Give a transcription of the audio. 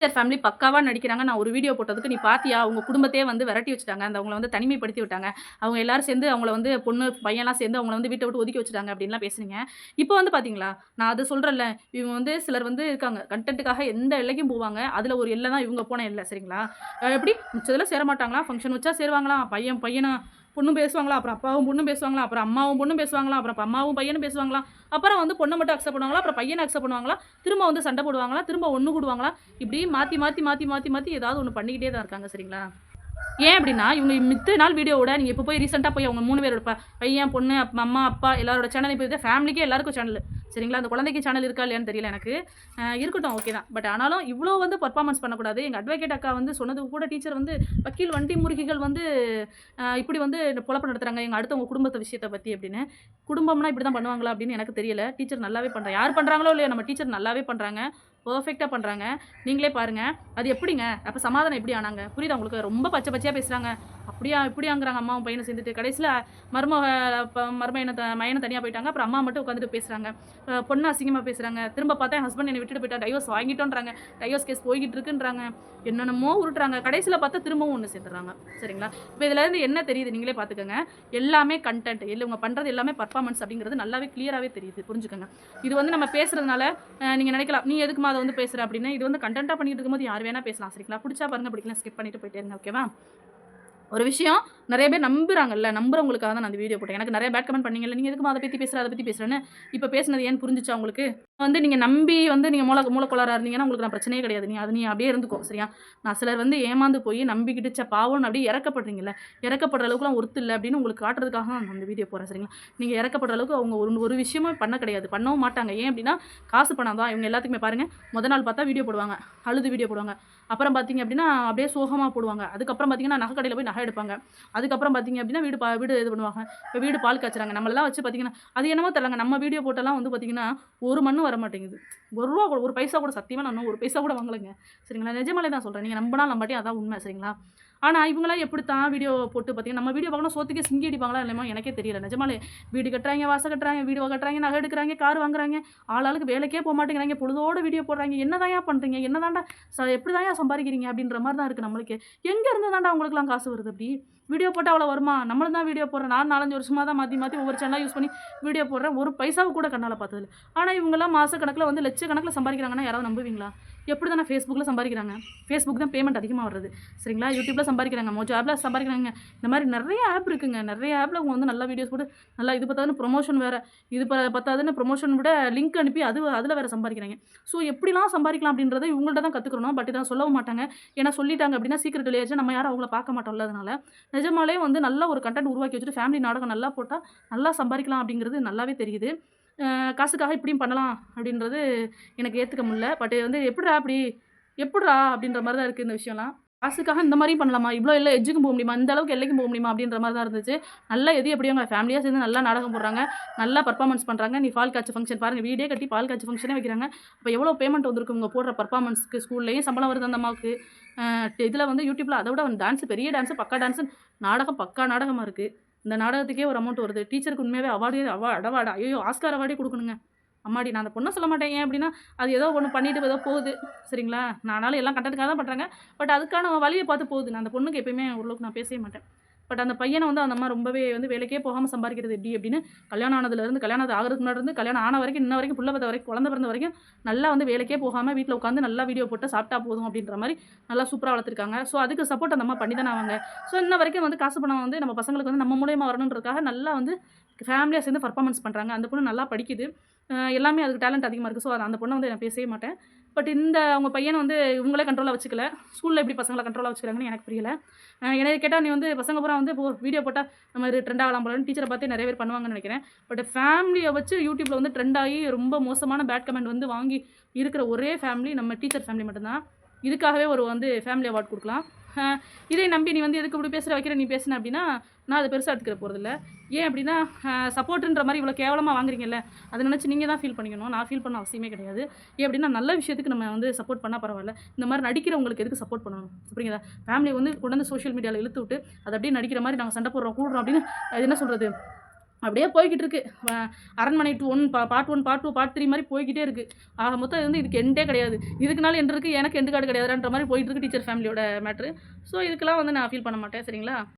Teacher family பக்காவா நடிக்கிறாங்க. நான் ஒரு வீடியோ போட்டதுக்கு, "நீ பார்த்தியா? உங்க குடும்பத்தையே வந்து விரட்டி வச்சுட்டாங்க. அவங்கள வந்து தனிமைப்படுத்தி விட்டாங்க. அவங்க எல்லாரும் சேர்ந்து அவங்கள வந்து பொண்ணு, பையன்லாம் சேர்ந்து அவங்கள வந்து வீட்ட விட்டு ஒதுக்கி வச்சுட்டாங்க." அப்படின்லாம் பேசுனீங்க. இப்போ வந்து பார்த்தீங்களா, நான் அத சொல்றேன்ல, இவங்க வந்து சிலர் வந்து இருக்காங்க. கன்டென்ட்டுக்காக எந்த எல்லைக்கும் போவாங்க. அதுல ஒரு எல்லை தான் இவங்க போன எல்லை. சரிங்களா? எப்படி மிச்சதெல்லாம் சேர மாட்டாங்களாம். ஃபங்ஷன் வச்சா சேருவாங்களாம். பையனும் பொண்ணும் பேசுவாங்களாம். அப்புறம் அப்பாவும் பொண்ணும் பேசுவாங்களாம். அப்புறம் அம்மாவும் பொண்ணும் பேசுவாங்களாம். அப்புறம் அம்மாவும் பையனும் பேசுவாங்களாம். அப்புறம் வந்து பொண்ண மட்டும் அக்செப்ட் பண்ணுவாங்களா, அப்புறம் பையன அக்செப்ட் பண்ணுவாங்களா, திரும்ப வந்து சண்டை போடுவாங்களா, திரும்ப ஒண்ணு கூடுவாங்களா, இப்படி மாத்தி, மாத்தி, மாத்தி, மாத்தி, மாத்தி ஏதாவது ஒண்ணு பண்ணிக்கிட்டே தான் இருக்காங்க. சரிங்களா? ஏன் அப்படின்னா, இவங்க மித்த நாள் வீடியோவோட நீங்க இப்ப போய் ரீசென்ட்டா போய் அவங்க 3 பேரோட பையன், பொண்ணு, அம்மா, அப்பா எல்லாரோட சேனலையும் போய் ஃபேமிலிக்கே எல்லாருக்கும் சேனல். சரிங்களா? அந்த குழந்தைக்கு சேனல் இருக்கா இல்லையான்னு தெரியல எனக்கு. இருக்கட்டும் ஓகே தான். பட் ஆனாலும் இவ்ளோ வந்து பெர்ஃபார்மன்ஸ் பண்ணக்கூடாது. எங்க அட்வொகேட் அக்கா வந்து சொன்னதுக்கு கூட டீச்சர் வந்து வக்கீல் வண்டி முருகிகள் வந்து இப்படி வந்து பொழப்பு நடத்துறாங்க. எங்க அடுத்தவங்க குடும்பத்த விஷயத்த பத்தி அப்படின்னு. குடும்பம்னா இப்படி தான் பண்ணுவாங்களா அப்படின்னு எனக்கு தெரியல. டீச்சர் நல்லாவே பண்றாங்க. யார் பண்றாங்களோ இல்லையோ நம்ம டீச்சர் நல்லாவே பண்றாங்க. பெர்ஃபெக்ட்டா பண்றாங்க. நீங்களே பாருங்க. அது எப்படிங்க? அப்ப சமாதானம் எப்படி ஆனாங்க? புரியுதா உங்களுக்கு? ரொம்ப பச்சை பச்சையா பேசுறாங்க. அப்படியா இப்படியாங்கிறாங்க அம்மாவும் பையனும் சேர்ந்துட்டு. கடைசியில மருமக மயன தனியா போயிட்டாங்க. அப்புறம் அம்மா மட்டும் உட்காந்துட்டு பேசுறாங்க. பொண்ணு அசிங்கமா பேசுறாங்க. திரும்ப பார்த்தா என் ஹஸ்பண்ட் என்னை விட்டுட்டு போயிட்டா. டைவர்ஸ் வாங்கிட்டோன்றாங்க. டைவர்ஸ் கேஸ் போய்க்கிட்டு இருக்குன்றாங்க. என்னென்னமோ உருட்டுறாங்க. கடைசியில பார்த்தா திரும்பவும் ஒண்ணு சேர்ந்துடுறாங்க. சரிங்களா? இப்ப இதுலருந்து என்ன தெரியுது நீங்களே பார்த்துக்கங்க. எல்லாமே கன்டென்ட். இவங்க பண்றது எல்லாமே பெர்ஃபார்மன்ஸ் அப்படிங்கிறது நல்லாவே கிளியராவே தெரியுது. புரிஞ்சுக்கங்க. இது வந்து நம்ம பேசுறதுனால நீங்க நினைக்கலாம், "நீ எதுக்கும்மா அத வந்து பேசுற?" அப்படின்னு. இது வந்து கன்டென்ட்டா பண்ணிட்டு இருக்கும்போது யார் வேணா பேசலாம். சரிங்களா? புடிச்சா பாருங்க, பிடிக்கலனா ஸ்கிப் பண்ணிட்டு போயிட்டே இருங்க. ஓகேவா? ஒரு விஷயம் நெறைய பேர் நம்புறாங்கல்ல. நம்புறவங்களுக்காக தான் நான் அந்த வீடியோ போட்டேன். எனக்கு நெறைய பேட் கமெண்ட் பண்ணீங்கல்ல. "நீங்க எதுக்கும்மா அத பத்தி பேசுற, அத பத்தி பேசுறன்னு?" இப்ப பேசுனது ஏன்னு புரிஞ்சுச்சா உங்களுக்கு? வந்து நீங்க நம்பி வந்து நீங்க மூலக்கோளாறா இருந்தீங்கன்னா, உங்களுக்கு நான் பிரச்சனையே கிடையாது. நீ அப்படியே இருந்துக்கோ. சரியா? நான் சிலர் வந்து ஏமாந்து போய் நம்பிக்கிட்டு பாவம்ன்னு அப்படியே இறக்கப்படுறீங்கல்ல. இறக்கப்படுற அளவுக்குலாம் ஒர்த் இல்ல அப்படின்னு உங்களுக்கு காட்டுறதுக்காக தான் நான் அந்த வீடியோ போடுறேன். சரிங்களா? நீங்க இறக்கப்படுற அளவுக்கு அவங்க ஒரு ஒரு விஷயமும் பண்ண கிடையாது. பண்ணவும் மாட்டாங்க. ஏன் அப்படின்னா, காசு பணம் தான். இவங்க எல்லாத்துக்குமே பாருங்க, மொத நாள் பார்த்தா வீடியோ போடுவாங்க. அழுது வீடியோ போடுவாங்க. அப்புறம் பார்த்தீங்க அப்படின்னா, அப்படியே சோகமா போடுவாங்க. அதுக்கப்புறம் பார்த்தீங்கன்னா, நகை கடையில போய் நகை எடுப்பாங்க. அதுக்கப்புறம் பார்த்தீங்க அப்படின்னா, வீடு இது பண்ணுவாங்க. இப்ப வீடு பால் காய்ச்சுறாங்க. நம்மளலாம் வச்சு பார்த்தீங்கன்னா, அது என்னமோ தெரியலங்க. நம்ம வீடியோ போட்டெல்லாம் வந்து பார்த்தீங்கன்னா, ஒரு மண்ணு வர மாட்டேங்குது. ரூ. 1 ஒரு பைசா கூட சத்தியமா நான் இன்னும் ஒரு பைசா கூட வாங்கலங்க. சரிங்களா? நிஜமாலே தான் சொல்றேன். நீங்க நம்பினாலும் நம்பாட்டியும் அதான் உண்மை. சரிங்களா? ஆனா, இவங்கலாம் எப்படித்தான் வீடியோ போட்டு பார்த்தீங்கன்னா, நம்ம வீடியோ பார்க்கணும் சோத்துக்கே சிங்கி அடிப்பாங்களா இல்லையோ எனக்கே தெரியல. நிஜமாலே வீடு கட்டுறாய்ங்க, வாசல் கட்டுறாய்ங்க, வீடு கட்டுறாய்ங்க, நகை எடுக்குறாய்ங்க, கார் வாங்குறாய்ங்க. ஆளாளுக்கு வேலைக்கே மாட்டேங்கிறாய்ங்க. பொழுதோட வீடியோ போடுறாய்ங்க. என்னதாய்யா பண்றீங்க? என்னதான்டா எப்படிதாய்யா சம்பாதிக்கிறீங்க? அப்படின்ற மாரி தான் இருக்கு நம்மளுக்கே. எங்க இருந்து தான்டா உங்களுக்கெல்லாம் காசு வருது அப்படி? வீடியோ போட்டா அவ்வளோ வருமா? நம்மளும் தான் வீடியோ போடுறேன். நான் 4, 5 வருஷமா தான் மாத்தி, மாத்தி ஒவ்வொரு சேனலா யூஸ் பண்ணி வீடியோ போடுறேன். ஒரு பைசாவ கூட கண்ணால பார்த்ததில்ல. ஆனா, இவங்கலாம் மாசக்கணக்குல வந்து லட்சக்கணக்குல சம்பாதிக்கிறாங்கன்னா யாராவது நம்புவீங்களா? எப்படி தானே Facebookல சம்பாதிக்கிறாங்க. Facebook தான் பேமெண்ட் அதிகமா வருது. சரிங்களா? YouTubeல சம்பாதிக்கிறாங்க. மோஜோ ஆப்ல சம்பாதிக்கிறாங்க. இந்த மாரி நெறைய ஆப் இருக்குங்க. நெறைய ஆப்ல அவங்க வந்து நல்லா வீடியோஸ் போட்டு நல்லா இது பத்தாதுன்னு ப்ரொமோஷன் வேற. இது பத்தாதுன்னு ப்ரொமோஷன் விட லிங்க் அனுப்பி அதுல வேற சம்பாதிக்கிறாங்க. ஸோ எப்படிலாம் சம்பாதிக்கலாம் அப்படின்றத இவங்கள்ட்ட தான் கத்துக்கிறணும். பட் இத சொல்லவும் மாட்டாங்க. ஏன்னா சொல்லிட்டாங்க அப்படின்னா சீக்ரெட் வெளியாச்சுன்னா நம்ம யாரும் அவங்கள பார்க்க மாட்டோம்ல அதனால. நிஜமாலே வந்து நல்ல ஒரு கன்டென்ட் உருவாக்கி வச்சுட்டு ஃபேமிலி நாடகம் நல்லா போட்டா நல்லா சம்பாதிக்கலாம் அப்படிங்கிறது நல்லாவே தெரியுது. காசுக்காக இப்படியும் பண்ணலாம் அப்படின்றது எனக்கு ஏத்துக்க முடியல. பட் வந்து எப்புட்றா அப்படின்ற மாரி தான் இருக்கு இந்த விஷயம்லாம். காசுக்காக இந்த மாரியும் பண்ணலாமா? இவ்ளோ எட்ஜுக்கும் போ முடியுமா? இந்த அளவுக்கு எல்லைக்கும் போ முடியுமா? அப்படின்ற மாரி தான் இருந்துச்சு. நல்லா எது எப்படியோங்க ஃபேமிலியா சேர்ந்து நல்லா நாடகம் போடுறாங்க. நல்லா பெர்ஃபார்மன்ஸ் பண்றாங்க. நீ பால் காய்ச்ச ஃபங்ஷன் பாருங்க. வீடே கட்டி பால் காய்ச்ச ஃபங்ஷனே வைக்கிறாங்க. அப்ப எவ்வளோ பேமெண்ட் வந்திருக்கும் இவங்க போடுற பெர்ஃபார்மன்ஸ்க்கு. ஸ்கூல்லயும் சம்பளம் வருது அந்த அம்மாவுக்கு. இதுல வந்து YouTubeல அத விட டான்ஸ் பெரிய டான்ஸ் பக்கா டான்ஸ் நாடகம் பக்கா நாடகமா இருக்கு. இந்த நாடகத்துக்கே ஒரு அமௌண்ட் வருது. டீச்சருக்கு உண்மையாவே அவார்டு ஐயோ! ஆஸ்கார் அவார்டே குடுக்கணுங்க. அம்மாடி! நான் அந்த பொண்ண சொல்ல மாட்டேன். ஏன் அப்டின்னா, அது ஏதோ ஒண்ணு பண்ணிட்டு ஏதோ போகுது. சரிங்களா? ஆனாலும் எல்லாம் கன்டென்ட்க்காக தான் பண்றாங்க. பட் அதுக்கான வழிய பார்த்து போகுது. நான் அந்த பொண்ணுக்கு எப்பயுமே ஓரளவுக்கு நான் பேசவே மாட்டேன். பட் அந்த பையன வந்து அந்த அம்மா ரொம்பவே வந்து வேலைக்கே போகாம சம்பாரிக்கிறது எப்டி அப்டின்னு, கல்யாணம் ஆனதுலருந்து கல்யாணம் ஆகுறதுக்கு முன்னாடி இருந்து கல்யாணம் ஆன வரைக்கும், இன்ன வரைக்கும் புள்ள பெத்த வரைக்கும், குழந்தை பிறந்த வரைக்கும் நல்லா வந்து வேலைக்கே போகாம வீட்ல உட்காந்து நல்லா வீடியோ போட்டு சாப்ட்டா போதும் அப்டின்ற மாரி நல்லா சூப்பரா வளர்த்துருக்காங்க. ஸோ அதுக்கு சப்போர்ட் அந்த அம்மா பண்ணி தானே ஆவாங்க. ஸோ இன்ன வரைக்கும் வந்து காசு பணம் வந்து நம்ம பசங்களுக்கு வந்து நம்ம மூலியமா வரணுன்றதுக்காக நல்லா வந்து ஃபேமிலியா சேர்ந்து பெர்ஃபார்மன்ஸ் பண்றாங்க. அந்த பொண்ணு நல்லா படிக்குது. எல்லாமே அதுக்கு டேலண்ட் அதிகமா இருக்கு. ஸோ அந்த பொண்ண வந்து நான் பேசவே மாட்டேன். பட் அவங்க பையன வந்து இவங்களே கண்ட்ரோலா வச்சுக்கல. ஸ்கூல்ல எப்படி பசங்கள கண்ட்ரோலா வச்சுக்கிறாங்கன்னு எனக்கு புரியல. என்னைய கேட்டா நீ வந்து பசங்க பூரா வந்து வீடியோ போட்டா நம்ம இது ட்ரெண்ட் ஆகலாம் போலன்னு டீச்சர பார்த்தே நெறைய பேர் பண்ணுவாங்கன்னு நெனைக்கிறேன். பட் ஃபேமிலிய வச்சு YouTubeல வந்து ட்ரெண்ட் ஆகி ரொம்ப மோசமான பேட் கமெண்ட் வந்து வாங்கி இருக்கிற ஒரே ஃபேமிலி நம்ம டீச்சர் ஃபேமிலி மட்டும் தான். இதுக்காகவே ஒரு வந்து ஃபேமிலி அவார்ட் குடுக்கலாம். அ இதை நம்பி நீ வந்து எதுக்கு இப்படி பேசுற வைக்கிற நீ பேசுன அப்படின்னா, நான் அத பெருசா எடுத்துக்கிற போறதில்ல. ஏன் அப்படின்னா, சப்போர்ட்டுன்ற மாரி இவ்வளோ கேவலமா வாங்குறீங்கல்ல, அத நினச்சு நீங்க தான் ஃபீல் பண்ணிக்கணும். நான் ஃபீல் பண்ண அவசியமே கிடையாது. ஏன் அப்படின்னா, நல்ல விஷயத்துக்கு நம்ம வந்து சப்போர்ட் பண்ணா பரவால்ல. இந்த மாரி நடிக்கிறவங்களுக்கு எதுக்கு சப்போர்ட் பண்ணணும்? அப்படிங்கிறதா ஃபேமிலிய வந்து கொண்டு வந்து சோஷியல் மீடியால இழுத்து விட்டு, அத அப்படியே நடிக்கிற மாரி நாங்க சண்டை போடுறோம், கூடுறோம் அப்படின்னு அது என்ன சொல்றது? அப்படியே போய்க்கிட்டு இருக்கு. அரண்மனை 1 பார்ட் 1, பார்ட் 2, பார்ட் 3 மாரி போய்க்கிட்டே இருக்கு. ஆக மொத்தம் இது வந்து இதுக்கு எண்டே கிடையாது. இதுக்குனால எண்ட் இருக்கு, எனக்கு எண்டு கார்டு கிடையாதுன்ற மாரி போயிட்டு இருக்கு டீச்சர் ஃபேமிலியோட மேட்ரு. ஸோ இதுக்கெல்லாம் வந்து நான் ஃபீல் பண்ண மாட்டேன். சரிங்களா?